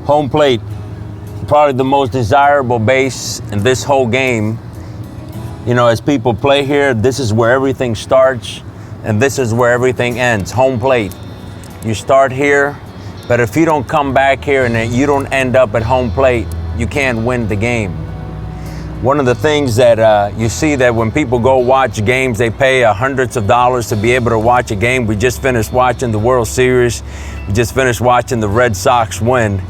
Home plate, probably the most desirable base in this whole game. You know, as people play here, this is where everything starts and this is where everything ends. Home plate. You start here, but if you don't come back here and you don't end up at home plate, you can't win the game. One of the things that you see that when people go watch games, they pay hundreds of dollars to be able to watch a game. We just finished watching the World Series. We just finished watching the Red Sox win.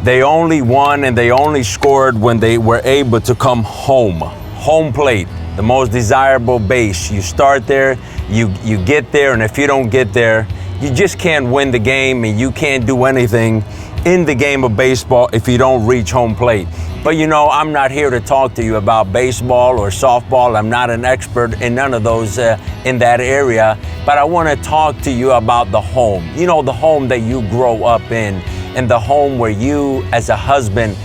They only won and they only scored when they were able to come home. Home plate, the most desirable base. You start there, you get there, and if you don't get there, you just can't win the game and you can't do anything in the game of baseball if you don't reach home plate. But you know, I'm not here to talk to you about baseball or softball. I'm not an expert in none of those in that area, but I want to talk to you about the home. You know, the home that you grow up in, and the home where you as a husband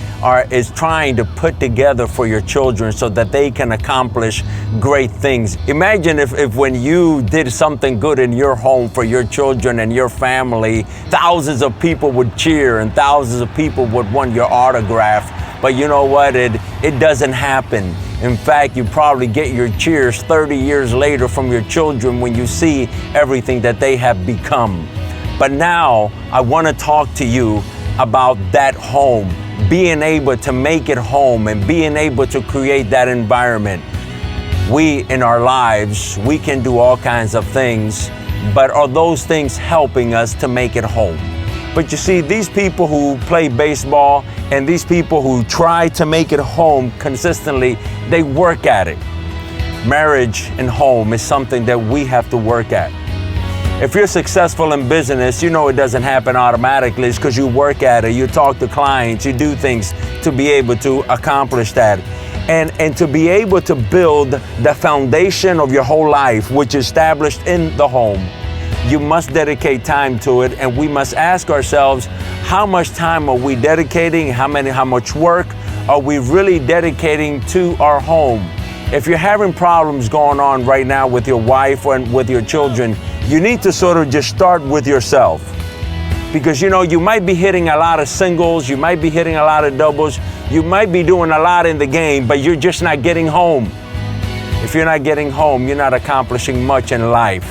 is trying to put together for your children so that they can accomplish great things. Imagine if when you did something good in your home for your children and your family, thousands of people would cheer and thousands of people would want your autograph. But you know what? It doesn't happen. In fact, you probably get your cheers 30 years later from your children when you see everything that they have become. But now I want to talk to you about that home, being able to make it home and being able to create that environment. We, in our lives, we can do all kinds of things, but are those things helping us to make it home? But you see, these people who play baseball and these people who try to make it home consistently, they work at it. Marriage and home is something that we have to work at. If you're successful in business, you know it doesn't happen automatically. It's because you work at it, you talk to clients, you do things to be able to accomplish that. And to be able to build the foundation of your whole life, which is established in the home, you must dedicate time to it. And we must ask ourselves, how much time are we dedicating? How much work are we really dedicating to our home? If you're having problems going on right now with your wife and with your children, you need to sort of just start with yourself. Because you know, you might be hitting a lot of singles, you might be hitting a lot of doubles, you might be doing a lot in the game, but you're just not getting home. If you're not getting home, you're not accomplishing much in life.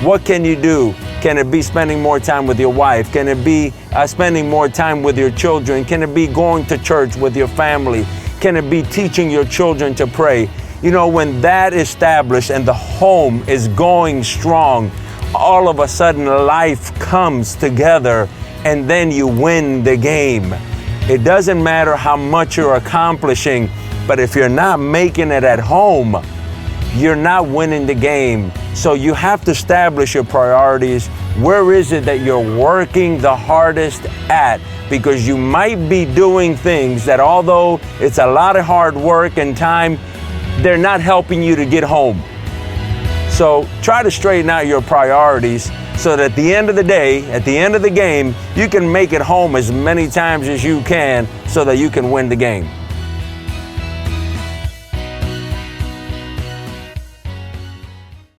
What can you do? Can it be spending more time with your wife? Can it be spending more time with your children? Can it be going to church with your family? Can it be teaching your children to pray? You know, when that is established and the home is going strong, all of a sudden life comes together and then you win the game. It doesn't matter how much you're accomplishing, but if you're not making it at home, you're not winning the game. So you have to establish your priorities. Where is it that you're working the hardest at? Because you might be doing things that, although it's a lot of hard work and time, they're not helping you to get home. So try to straighten out your priorities so that at the end of the day, at the end of the game, you can make it home as many times as you can so that you can win the game.